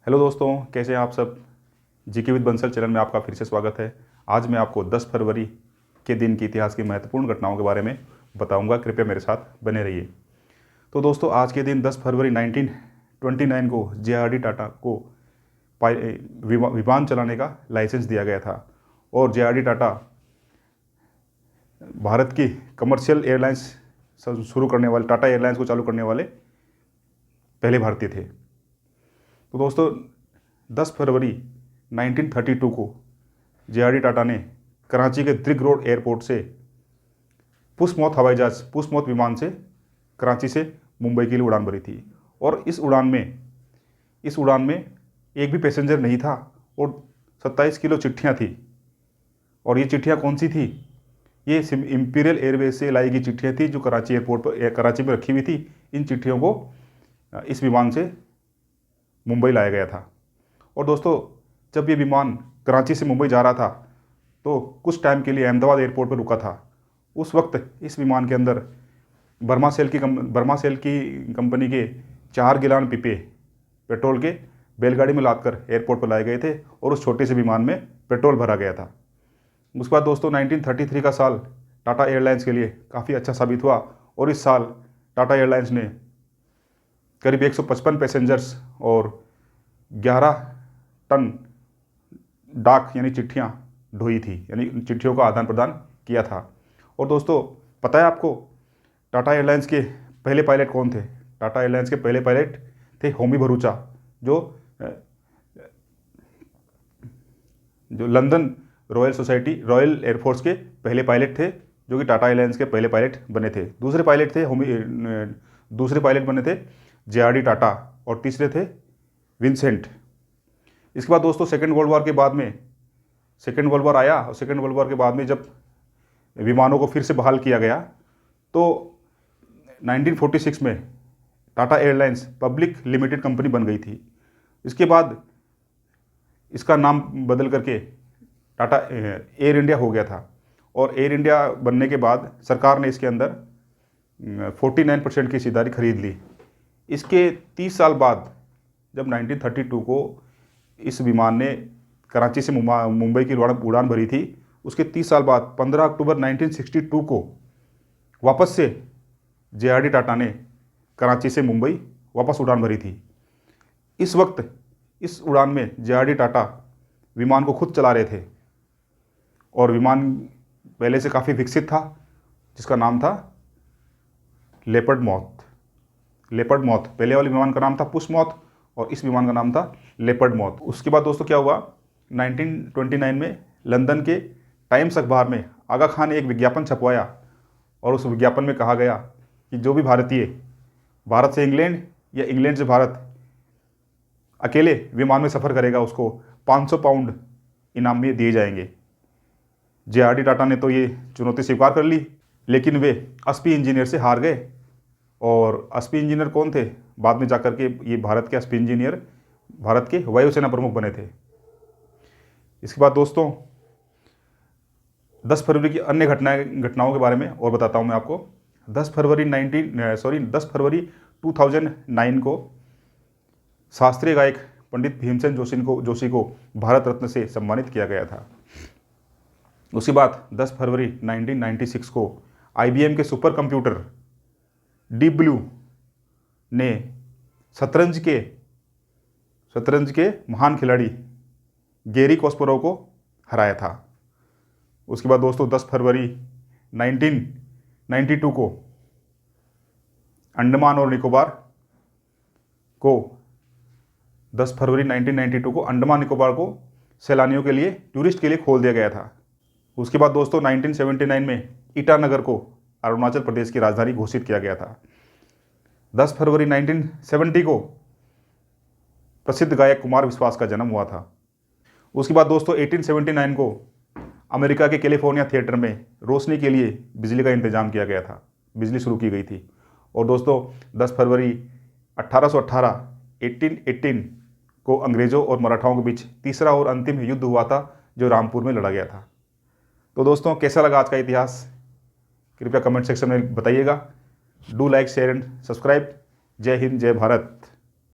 Hello दोस्तों, कैसे हैं आप सब। जीके विद बंसल चैनल में आपका फिर से स्वागत है। आज मैं आपको 10 फरवरी के दिन की इतिहास की महत्वपूर्ण घटनाओं के बारे में बताऊंगा। कृपया मेरे साथ बने रहिए। तो दोस्तों, आज के दिन 10 फरवरी 1929 को जे.आर.डी. टाटा को विमान चलाने का लाइसेंस दिया गया था। और जे.आर.डी. टाटा भारत की कमर्शियल एयरलाइंस शुरू करने वाले, टाटा एयरलाइंस को चालू करने वाले पहले भारतीय थे। तो दोस्तों, 10 फरवरी 1932 को जे.आर.डी. टाटा ने कराची के द्रिग रोड एयरपोर्ट से पुसमौत विमान से कराची से मुंबई के लिए उड़ान भरी थी। और इस उड़ान में एक भी पैसेंजर नहीं था और 27 किलो चिट्ठियाँ थी। और ये चिट्ठियाँ कौन सी थी? ये इंपीरियल एयरवेज से लाई गई चिट्ठियाँ थी जो कराची में रखी हुई थी। इन चिट्ठियों को इस विमान से मुंबई लाया गया था। और दोस्तों, जब ये विमान कराची से मुंबई जा रहा था तो कुछ टाइम के लिए अहमदाबाद एयरपोर्ट पर रुका था। उस वक्त इस विमान के अंदर बर्मा सेल की कंपनी के 4 गिलान पीपे पेट्रोल के बैलगाड़ी में लादकर एयरपोर्ट पर लाए गए थे और उस छोटे से विमान में पेट्रोल भरा गया था। उसके बाद दोस्तों, 1933 का साल टाटा एयरलाइंस के लिए काफ़ी अच्छा साबित हुआ। और इस साल टाटा एयरलाइंस ने करीब 155 पैसेंजर्स और 11 टन डाक यानी चिट्ठियाँ ढोई थी, यानी चिट्ठियों का आदान प्रदान किया था। और दोस्तों, पता है आपको टाटा एयरलाइंस के पहले पायलट कौन थे? टाटा एयरलाइंस के पहले पायलट थे होमी भरूचा, जो लंदन रॉयल एयरफोर्स के पहले पायलट थे, जो कि टाटा एयरलाइंस के पहले पायलट बने थे। दूसरे पायलट बने थे जे.आर.डी. टाटा और तीसरे थे विंसेंट। इसके बाद दोस्तों, सेकेंड वर्ल्ड वॉर आया और सेकेंड वर्ल्ड वॉर के बाद में जब विमानों को फिर से बहाल किया गया तो 1946 में Tata airlines public limited company बन गई थी। इसके बाद इसका नाम बदल करके टाटा एयर इंडिया हो गया था। और एयर इंडिया बनने के बाद सरकार ने इसके अंदर 49% की हिस्सेदारी खरीद ली। इसके 30 साल बाद जब 1932 को इस विमान ने कराची से मुंबई की उड़ान भरी थी, उसके 30 साल बाद 15 अक्टूबर 1962 को वापस से जे.आर.डी. टाटा ने कराची से मुंबई वापस उड़ान भरी थी। इस वक्त इस उड़ान में जे.आर.डी. टाटा विमान को खुद चला रहे थे और विमान पहले से काफ़ी विकसित था, जिसका नाम था लेपर्ड मॉथ। पहले वाले विमान का नाम था पुसमौत और इस विमान का नाम था लेपर्ड मॉथ। उसके बाद दोस्तों क्या हुआ, 1929 में लंदन के टाइम्स अखबार में आगा खान ने एक विज्ञापन छपवाया और उस विज्ञापन में कहा गया कि जो भी भारतीय भारत से इंग्लैंड या इंग्लैंड से भारत अकेले विमान में सफ़र करेगा उसको 500 पाउंड इनाम में दिए जाएंगे। जे.आर.डी. टाटा ने तो ये चुनौती स्वीकार कर ली, लेकिन वे अस्पी इंजीनियर से हार गए। और अस्पी इंजीनियर कौन थे? बाद में जाकर के ये भारत के अस्पी इंजीनियर भारत के वायुसेना प्रमुख बने थे। इसके बाद दोस्तों, 10 फरवरी की अन्य घटनाओं के बारे में और बताता हूँ मैं आपको। 10 फरवरी 2009 को शास्त्रीय गायक पंडित भीमसेन जोशी को भारत रत्न से सम्मानित किया गया था। उसके बाद 10 फरवरी 1996 को IBM के सुपर कंप्यूटर डीप ब्लू ने शतरंज के महान खिलाड़ी गैरी कॉस्परोव को हराया था। उसके बाद दोस्तों, 10 फरवरी 1992 को अंडमान और निकोबार को सैलानियों के लिए, टूरिस्ट के लिए खोल दिया गया था। उसके बाद दोस्तों, 1979 में ईटानगर को अरुणाचल प्रदेश की राजधानी घोषित किया गया था। 10 फरवरी 1970 को प्रसिद्ध गायक कुमार विश्वास का जन्म हुआ था। उसके बाद दोस्तों, 1879 को अमेरिका के कैलिफोर्निया थिएटर में रोशनी के लिए बिजली का इंतजाम किया गया था, बिजली शुरू की गई थी। और दोस्तों, 10 फरवरी 1818 को अंग्रेज़ों और मराठाओं के बीच तीसरा और अंतिम युद्ध हुआ था, जो रामपुर में लड़ा गया था। तो दोस्तों, कैसा लगा आज का इतिहास? कृपया कमेंट सेक्शन में बताइएगा। Do like, share and subscribe. जय हिंद, जय भारत।